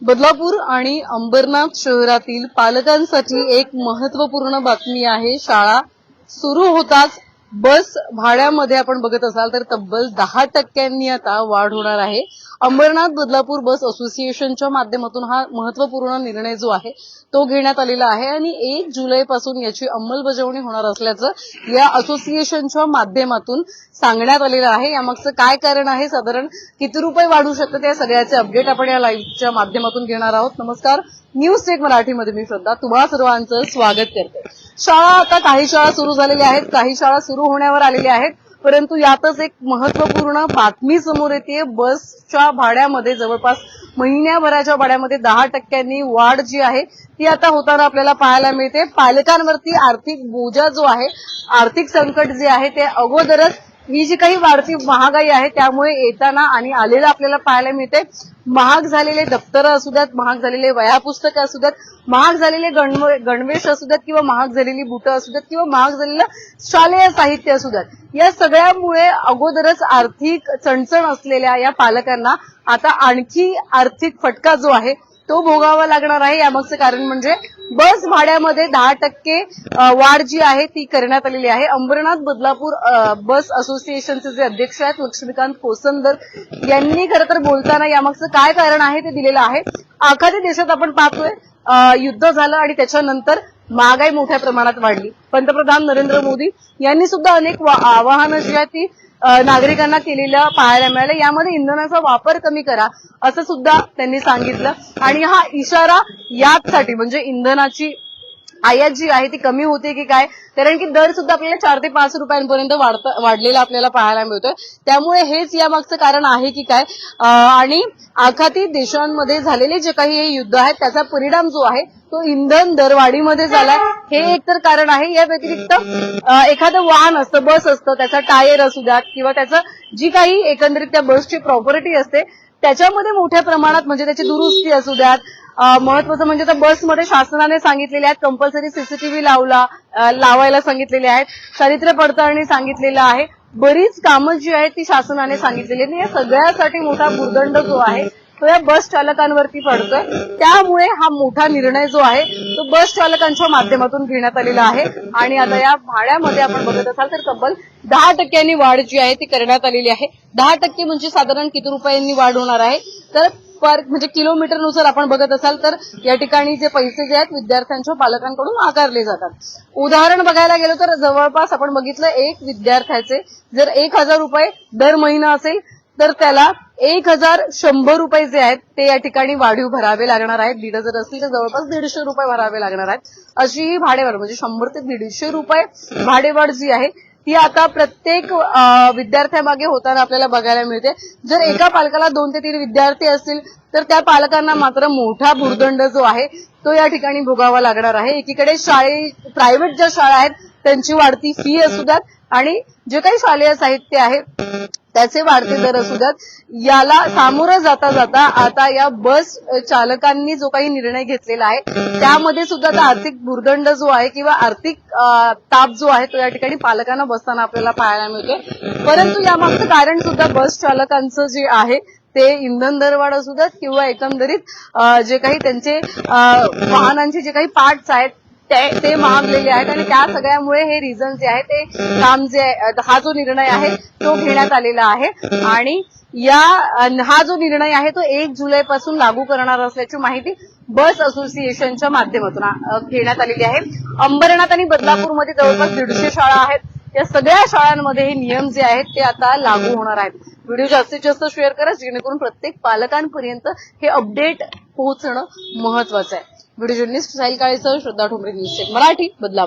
बदलापूर आणि अंबरनाथ शहरातील पालकांसाठी एक महत्त्वपूर्ण बातमी आहे। शाळा सुरू होताच बस भाड्यामध्ये आपण बघत असाल तर तब्बल 10% आता वाढ होणार आहे। अंबरनाथ बदलापूर बस असोसिएशनच्या माध्यमातून हा महत्त्वपूर्ण निर्णय जो आहे तो घेण्यात आलेला आहे आणि 1 जुलैपासून याची अंमलबजावणी होणार असल्याचं या असोसिएशनच्या माध्यमातून सांगण्यात आलेलं आहे। यामागचं काय कारण आहे, साधारण किती रुपये वाढू शकतात, या सगळ्याचे अपडेट आपण या लाईव्हच्या माध्यमातून घेणार आहोत। नमस्कार, न्यूज टेक मराठीमध्ये मी श्रद्धा तुम्हा सर्वांचं स्वागत करते। शाळा आता काही शाळा सुरू झालेल्या आहेत, काही शाळा सुरू होण्यावर आलेल्या आहेत, परंतु यातच एक महत्त्वपूर्ण बातमी समोर येते। बसच्या भाड्यामध्ये जवळपास महिन्याभराच्या भाड्यामध्ये 10% वाढ जी आहे ती आता होताना आपल्याला पाहायला मिळते। पालकांवरती आर्थिक बोजा जो आहे, आर्थिक संकट जे आहे ते अगोदरच ही जी काही वाढती महागाई आहे त्यामुळे येताना आणि आलेलं आपल्याला पाहायला मिळते। महाग झालेले दप्तरं असू द्यात, महाग झालेले वह्या पुस्तकं असू द्यात, महाग झालेले गणवेश असू द्यात किंवा महाग झालेली बुटं असू द्यात किंवा महाग झालेलं शालेय साहित्य असू द्यात, या सगळ्यामुळे अगोदरच आर्थिक चणचण असलेल्या या पालकांना आता आणखी आर्थिक फटका जो आहे तो भोगावा लागणार आहे। यामागचं कारण म्हणजे बस भाड्यामध्ये 10% वाढ जी आहे ती करण्यात आलेली आहे। अंबरनाथ बदलापूर बस असोसिएशनचे जे अध्यक्ष आहेत लक्ष्मीकांत कोसंदर यांनी खरं तर बोलताना यामागचं काय कारण आहे ते दिलेलं आहे। आखाती देशात आपण पाहतोय युद्ध झालं आणि त्याच्यानंतर महागाई मोठ्या प्रमाणात वाढली। पंतप्रधान नरेंद्र मोदी यांनी सुद्धा अनेक आवाहनं जी आहेत ती नागरिकांना केलेलं पाहायला मिळालं। यामध्ये इंधनाचा वापर कमी करा असं सुद्धा त्यांनी सांगितलं आणि हा इशारा याचसाठी म्हणजे इंधनाची आयात जी आहे ती कमी होते की काय, कारण की दर सुद्धा आपल्याला 4 ते 5 रुपयांपर्यंत वाढलेला आपल्याला पाहायला मिळतोय। त्यामुळे हेच यामागचं कारण आहे की काय, आणि आखाती देशांमध्ये झालेले जे काही हे युद्ध आहे त्याचा परिणाम जो आहे तो इंधन दरवाढीमध्ये झालाय, हे एक तर कारण आहे। या व्यतिरिक्त एखादं वाहन असतं, बस असतं, त्याचा टायर असू द्यात किंवा त्याचं जी काही एकंदरीत त्या बसची प्रॉपर्टी असते त्याच्यामध्ये मोठ्या प्रमाणात म्हणजे त्याची दुरुस्ती असू द्यात, महत्वाचं म्हणजे त्या बसमध्ये शासनाने सांगितलेले आहेत कंपल्सरी सीसीटीव्ही लावायला सांगितलेले आहेत, चारित्र्य पडताळणी सांगितलेलं आहे, बरीच कामं जी आहेत ती शासनाने सांगितलेली आहेत। या सगळ्यासाठी मोठा भुर्दंड जो आहे तो या बस चालकांवरती पडतोय। त्यामुळे हा मोठा निर्णय जो आहे तो बस चालकांच्या माध्यमातून घेण्यात आलेला आहे आणि आता या भाड्यामध्ये आपण बघत असाल तर तब्बल 10% वाढ जी आहे ती करण्यात आलेली आहे। 10% म्हणजे साधारण किती रुपयांनी वाढ होणार आहे तर पर म्हणजे किलोमीटरनुसार आपण बघत असाल तर या ठिकाणी जे पैसे जे आहेत विद्यार्थ्यांच्या पालकांकडून आकारले जातात। उदाहरण बघायला गेलो तर जवळपास आपण बघितलं एक विद्यार्थ्याचे जर 1000 रुपये दर महिना असेल तर त्याला 1100 रुपये जे आहेत ते या ठिकाणी वाढीव भरावे लागणार आहेत। 1,500 असतील तर जवळपास 150 रुपये भरावे लागणार आहेत। अशी ही भाडेवाढ म्हणजे 100 ते 150 रुपये भाडेवाढ जी आहे ती आता प्रत्येक विद्यार्थ्यामागे होताना आपल्याला बघायला मिळते। जर एका पालकाला 2 ते 3 विद्यार्थी असतील तर त्या पालकांना मात्र मोठा भुर्दंड जो आहे तो या ठिकाणी भोगावा लागणार आहे। एकीकडे प्रायव्हेट ज्या शाळा आहेत त्यांची वाढती फी असू द्यात आणि जे काही शालेय साहित्य आहे त्याचे वाढते दर असू द्यात, याला सामोरं जाता जाता आता या बस चालकांनी जो काही निर्णय घेतलेला आहे त्यामध्ये सुद्धा आता आर्थिक भुर्दंड जो आहे किंवा आर्थिक ताप जो आहे तो या ठिकाणी पालकांना बसताना आपल्याला पाहायला मिळतोय। परंतु यामागचं कारण सुद्धा बस चालकांचं जे आहे ते इंधन दरवाढ असू द्यात किंवा एकंदरीत जे काही त्यांचे वाहनांचे जे काही पार्ट्स आहेत ते महागलेले आहेत आणि त्या सगळ्यामुळे हे रिझन जे आहे ते काम जे हा जो निर्णय आहे तो घेण्यात आलेला आहे आणि हा जो निर्णय आहे तो 1 जुलैपासून लागू करणार असल्याची माहिती बस असोसिएशनच्या माध्यमातून घेण्यात आलेली आहे। अंबरनाथ आणि बदलापूरमध्ये जवळपास 150 शाळा आहेत, या सगळ्या शाळांमध्ये हे नियम जे आहेत ते आता लागू होणार आहेत। व्हिडिओ जास्तीत जास्त शेअर करा जेणेकरून प्रत्येक पालकांपर्यंत हे अपडेट पोहोचणं महत्वाचं आहे। व्हिडिओ जर्नलिस्ट साहिल काळेसह श्रद्धा ठोंबरे, न्यूज टेक मराठी, बदलापूर।